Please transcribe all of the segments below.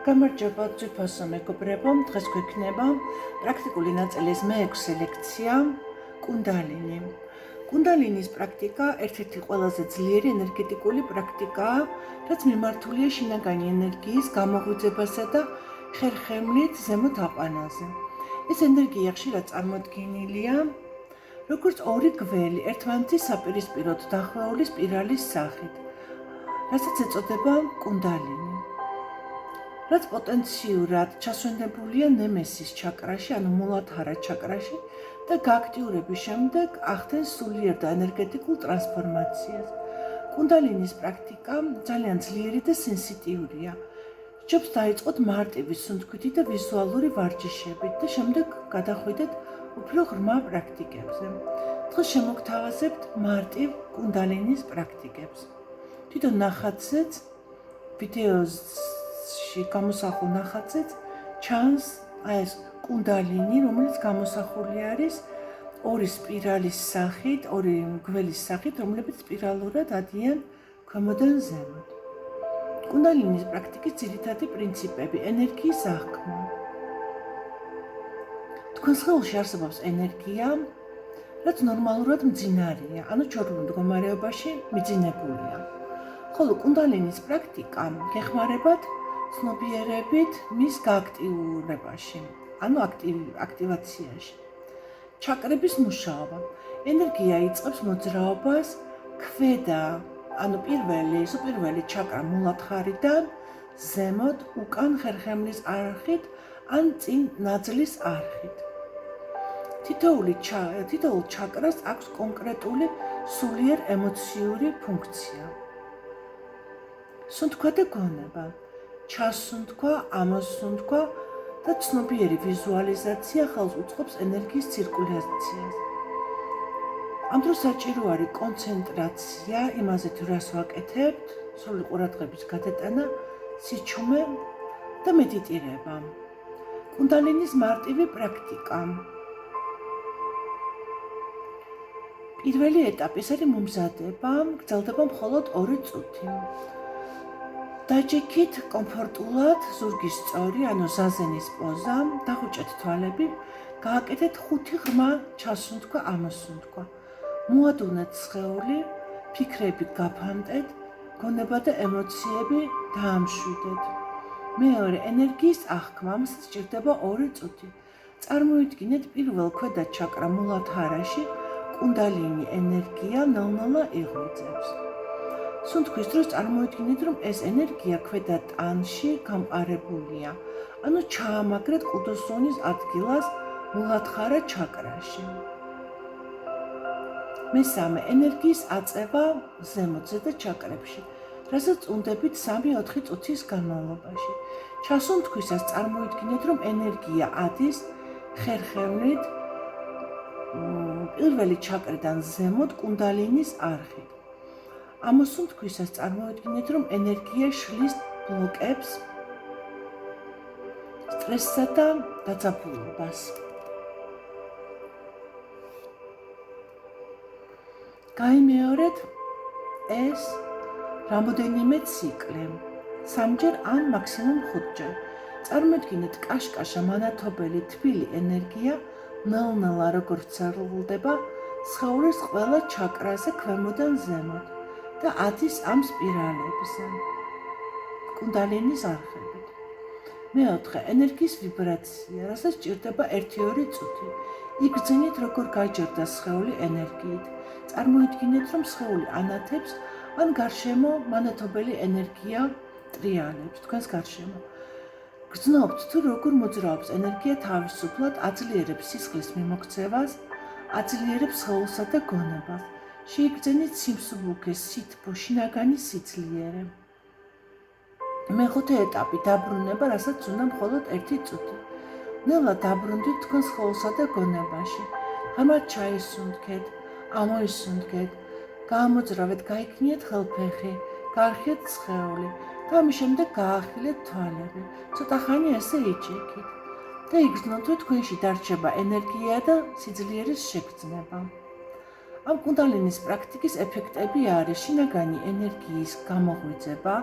გამარჯობა ძვირფასო მეგობრებო, დღეს გვექნება პრაქტიკული ნაწილის მე-6 ლექცია კუნდალინი. კუნდალინის პრაქტიკა ერთ-ერთი ყველაზე ძლიერი ენერგეტიკული პრაქტიკაა, რაც მიმართულია შინაგანი ენერგიის გამოღვიძებასა და ხერხემლით ზემოთ აყვანაზე. ეს ენერგია ხშირად წარმოდგენილია როგორც ორი გველი ერთმანეთის საპირისპიროდ დახვეული სპირალის სახით, რასაც ეწოდება კუნდალინი. რაც პოტენციურად ჩასვენებულია ნემესის ჩაკრაში, ანუ მულადჰარა ჩაკრაში და გააქტიურების შემდეგ ახდენს სულიერ და ენერგეტიკულ ტრანსფორმაციას. კუნდალინის პრაქტიკა ძალიან ძლიერი და სენსიტიურია. სჯობს დაიწყოთ მარტივი სუნთქვითი და ვიზუალური ვარჯიშებით და შემდეგ გადახვიდეთ უფრო ღრმა პრაქტიკებზე. დღეს შემოგთავაზებთ მარტივ კუნდალინის პრაქტიკებს. თვითონ ნახატზეც ვიდეოში გამოსახულ ნახატზეც ჩანს ეს კუნდალინი, რომელიც გამოსახული არის ორი სპირალის სახით, ორი გველის სახით, რომლებიც სპირალურად ადიან ქვემოდან ზემოთ. კუნდალინის პრაქტიკის ძირითადი პრინციპები: ენერგიის აღქმა. თქვენს სხეულში არსებობს ენერგია, რაც ნორმალურად მძინარეა, ანუ ჩვეულებრივ მდგომარეობაში მიძინებულია. ხოლო კუნდალინის პრაქტიკა გეხმარებათ ცნობიერებით მის გააქტიურებაში, ანუ აქტივაციაში. ჩაკრების მუშაობა. ენერგია იწყებს მოძრაობას ქვედა, ანუ პირველი ჩაკრა მულადჰარიდან ზემოთ უკან ხერხემლის არხით ან წინ ნაძლის არხით. თითოეულ ჩაკრას აქვს კონკრეტული სულიერ ემოციური ფუნქცია. სუნთქვა და გონება, ჩასუნთქვა, ამოსუნთქვა და ცნობიერი ვიზუალიზაცია ხელს უწყობს ენერგიის ცირკულაციას. ამ დროს საჭირო არის კონცენტრაცია იმაზე, თუ რას ვაკეთებთ, სრული ყურადღების გადატანა, სიჩუმე და მედიტირება. კუნდალინის მარტივი პრაქტიკა. პირველი ეტაპი ეს არის მომზადება, გრძელდება მხოლოდ 2 წუთი. დაჯექით კომფორტულად ზურგის სწორი, ანუ ზაზენის პოზა, დახუჭეთ თვალები, გააკეთეთ 5 ღრმა ჩასუნთქვა, ამოსუნთქვა. მოადუნეთ სხეული, ფიქრები გაფანტეთ, გონება და ემოციები დაამშვიდეთ. მეორე, ენერგიის აღქმა, ამასაც სჭირდება 2 წუთი. წარმოიდგინეთ პირველ ქვედა ჩაკრა მულადჰარაში კუნდალინი ენერგია ნელ-ნელა იღვიძებს. სუნთქვის დროს წარმოიდგინეთ, რომ ეს ენერგია ქვედა ტანში გამყარებულია, ანუ ჩაამაგრეთ ყუდოსონის ადგილას მულადჰარა ჩაკრაში. მესამე, ენერგიის აწევა ზემოთ ზედა ჩაკრებში, რასაც უნდებით 3-4 წუთის განმავლობაში. ჩასუნთქვისას წარმოიდგინეთ, რომ ენერგია ადის ხერხემლით პირველი ჩაკრიდან ზემოთ კუნდალინის არხით. ამოსუნთქვისას წარმოიდგინეთ, რომ ენერგია შლის ბლოკებს, სტრესსა და დაძაბულობას. გაიმეორეთ ეს რამოდენიმე ციკლი, 3-ჯერ ან მაქსიმუმ 5-ჯერ. წარმოიდგინეთ კაშკაშა მანათობელი თბილი ენერგია ნელ-ნელა როგორც ვრცელდება სხეულის ყველა ჩაკრაზე ქვემოდან ზემოთ და ადის ამ სპირალებზე კუნდალინის არხებით. მეოთხე, ენერგიის ვიბრაცია, რასაც სჭირდება 1-2 წუთი. იგრძნით, როგორ გაჯერდა სხეული ენერგიით. წარმოიდგინეთ, რომ სხეული ანათებს ან გარშემო მანათობელი ენერგია ტრიალებს თქვენს გარშემო. გრძნობთ, თუ როგორ მოძრაობს ენერგია თავისუფლად, აძლიერებს სისხლის მიმოქცევას, აძლიერებს სხეულსა და გონებას. შეიგრძნით სიმსუბუქე, სითბო, შინაგანი სიძლიერე. მეხუთე ეტაპი, დაბრუნება, რასაც უნდა მხოლოდ 1 წუთი. ნელა დაბრუნდით თქვენ სხეულსა და გონებაში. ღრმად ჩაისუნთქეთ, ამოისუნთქეთ, გაამოძრავეთ, გაიქნიეთ ხელფეხი, გაარხიეთ სხეული და ამის შემდეგ გააახილეთ თვალები. ცოტა ხანი ასე იჭიქით და იგრძნოთ, რომ თქვენში დარჩება ენერგია და სიძლიერის შეგრძნება. ამ კუნდალინის პრაქტიკის ეფექტები არის შინაგანი ენერგიის გამოღვიძება,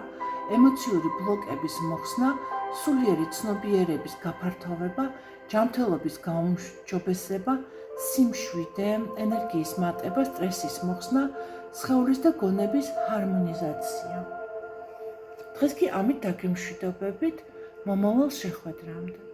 ემოციური ბლოკების მოხსნა, სულიერი ცნობიერების გაფართოვება, ჯანმრთელობის გაუმჯობესება, სიმშვიდე, ენერგიის მატება, სტრესის მოხსნა, სხეულის და გონების ჰარმონიზაცია. დღეს კი ამით დაგემშვიდობებით მომავალ შეხვედრამდე.